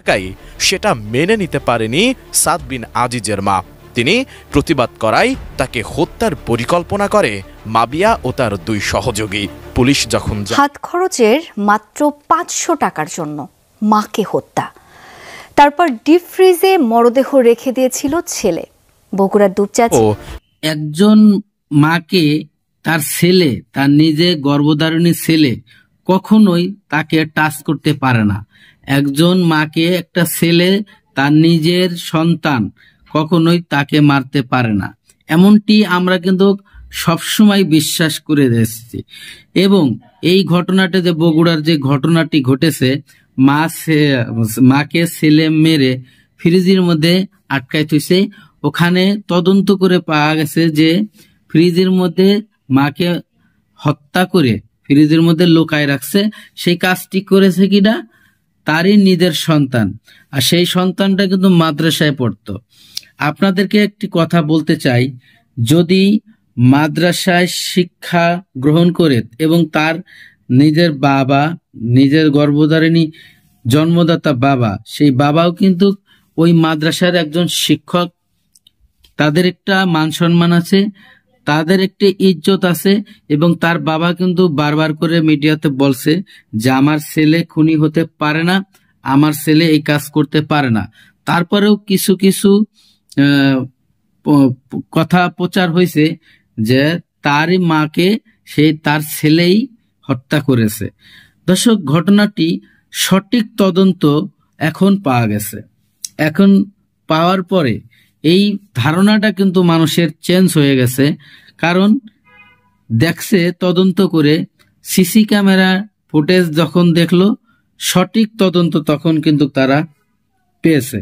থাকায় সেটা মেনে নিতে পারেনি সাদ বিন আজিজের মা। তিনি প্রতিবাদ করায় তাকে হত্যার পরিকল্পনা করে মাবিয়া ও তার 2 সহযোগী। পুলিশ যখন হাত খরচের মাত্র 500 টাকার জন্য মাকে হত্যা, তারপর ডিপ ফ্রিজে মরদেহ রেখে দিয়েছিল ছেলে। বগুড়ার দুপচাঁচি একজন মাকে তার ছেলে, তার নিজে গর্ভধারিণী ছেলে কখনোই তাকে টাচ করতে পারে না। একজন মাকে একটা ছেলে, তার নিজের সন্তান কখনোই তাকে মারতে পারে না, এমনটি আমরা কিন্তু সবসময় বিশ্বাস করে এসেছি। এবং এই ঘটনাটা যে বগুড়ার যে ঘটনাটি ঘটেছে, মাকে ছেলে মেরে ফ্রিজের মধ্যে আটকায় থইছে। ওখানে তদন্ত করে পাওয়া গেছে যে ফ্রিজের মধ্যে মাকে হত্যা করে ফ্রিজের মধ্যে লুকায় রাখছে। সেই কাজটি করেছে কিনা তারই নিজের সন্তান, আর সেই সন্তানটা কিন্তু মাদ্রাসায় পড়তো। আপনাদেরকে একটি কথা বলতে চাই, যদি মাদ্রাসায় শিক্ষা গ্রহণ করে এবং তার নিজের বাবা, নিজের গর্ভধারিণী জন্মদাতা বাবা, সেই বাবাও কিন্তু ওই মাদ্রাসার একজন শিক্ষক, তাদের একটা মান সম্মান আছে, তাদের একটা ইজ্জত আছে। এবং তার বাবা কিন্তু বারবার করে মিডিয়াতে বলছে যে আমার ছেলে খুনি হতে পারে না, আমার ছেলে এই কাজ করতে পারে না। তারপরেও কিছু কিছু কথা প্রচার হয়েছে যে তারই মাকে তার ছেলেই হত্যা করেছে। দর্শক, ঘটনাটি সঠিক তদন্ত এখন পাওয়া গেছে। এখন পাওয়ার পরে এই ধারণাটা কিন্তু মানুষের চেঞ্জ হয়ে গেছে, কারণ দেখছে তদন্ত করে, সিসি ক্যামেরা ফুটেজ যখন দেখলো সঠিক তদন্ত, তখন কিন্তু তারা পেয়েছে।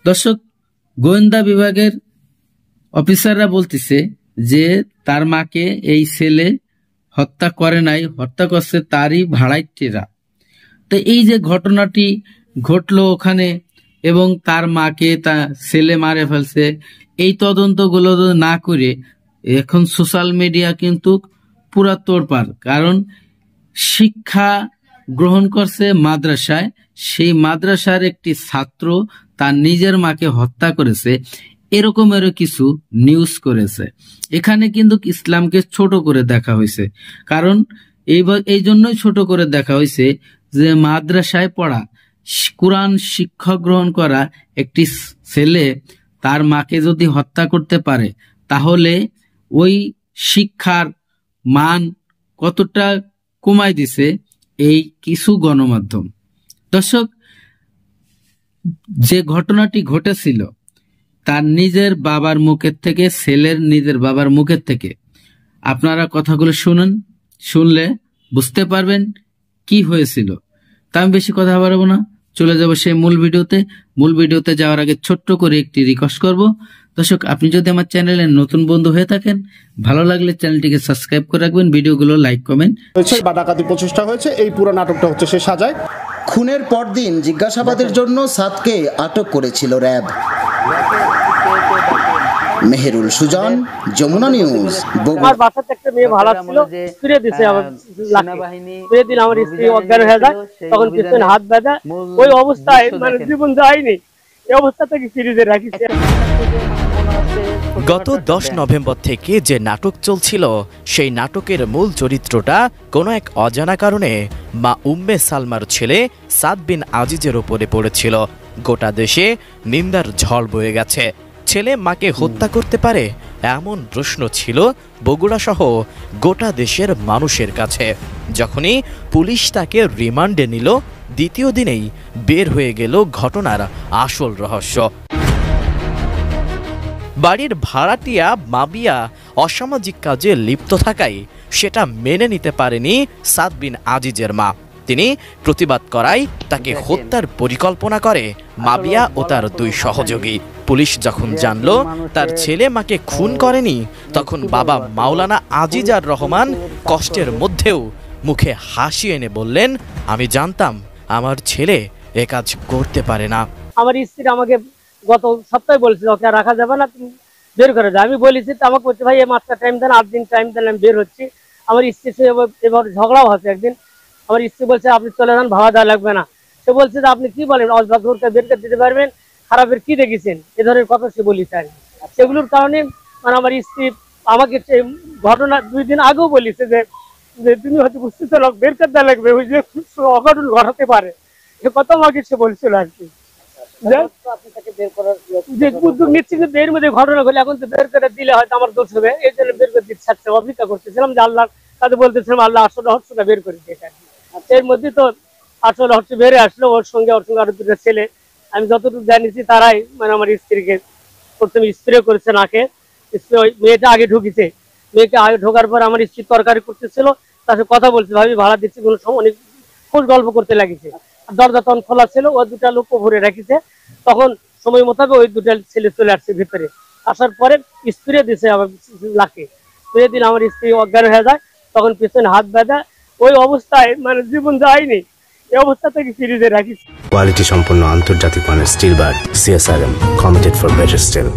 দর্শক, গোয়েন্দা বিভাগের অফিসাররা বলতেছে যে তার মাকে এই ছেলে হত্যা করে নাই, হত্যা করছে তারই ভাড়াইটেরা। তো এই যে ঘটনাটি ঘটলো ওখানে এবং তার মাকে তার ছেলে মারে ফেলছে, এই তদন্তগুলো না করে এখন সোশ্যাল মিডিয়া কিন্তু পুরা তোড়পাড়। কারণ শিক্ষা গ্রহণ করছে মাদ্রাসায়, সেই মাদ্রাসার একটি ছাত্র তার নিজের মাকে হত্যা করেছে, এরকমেরও কিছু নিউজ করেছে। এখানে কিন্তু ইসলামকে ছোট করে দেখা হয়েছে। কারণ এই জন্যই ছোট করে দেখা হয়েছে যে মাদ্রাসায় পড়া, কোরআন শিক্ষা গ্রহণ করা একটি ছেলে তার মাকে যদি হত্যা করতে পারে, তাহলে ওই শিক্ষার মান কতটা কমাই দিছে এই কিছু গণমাধ্যম। দর্শক, যে ঘটনাটি ঘটেছিল তার নিজের বাবার মুখের থেকে, ছেলের নিজের বাবার মুখের থেকে আপনারা কথাগুলো শুনুন, শুনলে বুঝতে পারবেন কি হয়েছিল। তা আমি বেশি কথা বাড়াবো না, চলে যাব সেই মূল ভিডিওতে। মূল ভিডিওতে যাওয়ার আগে ছোট্ট করে একটি রিকোয়েস্ট করব, দর্শক আপনি যদি আমার চ্যানেলের নতুন বন্ধু হয়ে থাকেন, ভালো লাগলে চ্যানেলটিকে সাবস্ক্রাইব করে রাখবেন, ভিডিওগুলো লাইক কমেন্ট হয়েছে বা ডাকাতি প্রচেষ্টা হয়েছে, এই পুরো নাটকটা হচ্ছে সে সাজায়। খুনের পরদিন জিজ্ঞাসাবাদের জন্য সাদকে আটক করেছিল র্যাব। মেহেরুল সুজন, যমুনা নিউজ। আমার বাসাতে একটা মেয়ে ভাড়া ছিল, ফিরে দিছে, ফিরে দিন আমার স্ত্রী অজ্ঞান হয়ে যায়, তখন পিছনে হাত বাঁধা, ওই অবস্থায় মানে জীবন যায়নি, এই অবস্থা থেকে ফ্রিজে রাখিছে। গত 10 নভেম্বর থেকে যে নাটক চলছিল, সেই নাটকের মূল চরিত্রটা কোনো এক অজানা কারণে মা উম্মে সালমার ছেলে সাদ বিন আজিজের ওপরে পড়েছিল। গোটা দেশে নিন্দার ঝড় বয়ে গেছে। ছেলে মাকে হত্যা করতে পারে এমন প্রশ্ন ছিল বগুড়া সহ গোটা দেশের মানুষের কাছে। যখনই পুলিশ তাকে রিমান্ডে নিল, দ্বিতীয় দিনেই বের হয়ে গেল ঘটনার আসল রহস্য। বাড়ির ভাড়াটিয়া মাবিয়া অসামাজিক কাজে লিপ্ত থাকায় সেটা মেনে নিতে পারেনি সাদ বিন আজিজের মা। তিনি প্রতিবাদ করায় তাকে হত্যার পরিকল্পনা করে মাবিয়া ও তার 2 সহযোগী। পুলিশ যখন জানল তার ছেলে মাকে খুন করেনি, তখন বাবা মাওলানা আজিজার রহমান কষ্টের মধ্যেও মুখে হাসি এনে বললেন, আমি জানতাম আমার ছেলে এ কাজ করতে পারে না। আমার স্ত্রী আমাকে গত সপ্তাহে বলেছিল ওকে রাখা যাবে না, তুমি বের করে দাও। আমি বলেছি, আমাকে বলছে ভাই এই মাসটা টাইম দেন, 8 দিন টাইম দেন, আমি বের হচ্ছি। আমার স্ত্রী এবার ঝগড়াও হচ্ছে একদিন। আমার স্ত্রী বলছে আপনি চলে যান, ভাড়া দেওয়া লাগবে না। সে বলছে যে আপনি কি বলেন, অজবাদকে বের করে দিতে পারবেন, খারাপের কি দেখেছেন, এ ধরনের কথা সে বলিছে আর কি। সেগুলোর কারণে মানে আমার স্ত্রী আমাকে ঘটনা 2 দিন আগেও বলেছে যে তুমি হয়তো বুঝতেছো লোক বের করতে লাগবে, ওই যে অঘটন ঘটাতে পারে, এ কথা আমাকে সে বলছিল আর কি। যে উদ্যোগ নিচ্ছি কিন্তু এর মধ্যে ঘটনা ঘটলে এখন তো বের করে দিলে হয়তো আমার দোষ হবে, এই জন্য বের করে দিতে অপেক্ষা করতেছিলাম যে আল্লাহ তাদের বলতেছিলাম আল্লাহ আসলে হর্ষটা বের করে দিয়েছে আর কি। এর মধ্যে তো আসলে হর্ষ বেড়ে আসলো, ওর সঙ্গে আরো 2টা ছেলে, আমি যতটুকু জানিছি তারাই মানে আমার স্ত্রীকে প্রথমে স্প্রে করেছে নাকে, ওই মেয়েটা আগে ঢুকিছে, মেয়েকে আগে ঢোকার পর আমার স্ত্রী তরকারি করতেছিল, তার সাথে কথা বলছে, ভাবি ভাড়া দিচ্ছি, কোনো সময় অনেক খোঁজ গল্প করতে লাগিছে। দরজা তখন খোলা ছিল, ও 2টা লোক ভরে রাখিছে, তখন সময় মোতাবেক ওই 2টা ছেলে চলে আসছে ভিতরে, আসার পরে স্প্রে দিছে আমার লাকে, স্প্রে দিলে আমার স্ত্রী অজ্ঞান হয়ে যায়, তখন পিছনে হাত বাঁধা, ওই অবস্থায় মানে জীবন যায়নি, এই অবস্থা থেকে ফ্রিজে রাখিছে। কোয়ালিটি সম্পন্ন আন্তর্জাতিক মানের still bar CSRM, committed for better still.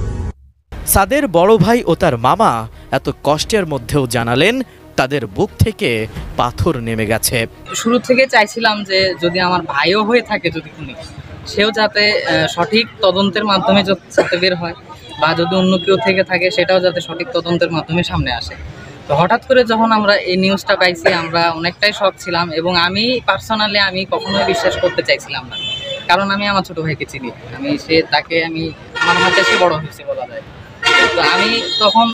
সাদের বড় ভাই ও তার মামা এত কষ্টের মধ্যেও জানালেন তাদের বুক থেকে পাথর নেমে গেছে। শুরু থেকে চাইছিলাম যে যদি আমার ভাইও হয়ে থাকে, যদি খুনি, সেও যাতে সঠিক তদন্তের মাধ্যমে যাতে বের হয়, বা যদি অন্য কেউ থেকে থাকে সেটাও যাতে সঠিক তদন্তের মাধ্যমে সামনে আসে। তো হঠাৎ করে যখন আমরা এই নিউজটা পাইছি, আমরা অনেকটাই শক ছিলাম, এবং আমি পার্সোনালি আমি কখনোই বিশ্বাস করতে চাইছিলাম না, কারণ আমি আমার ছোট ভাইকে চিনি, তাকে আমার হাতে সে বড় হয়েছে বলা যায়। তো আমি তখন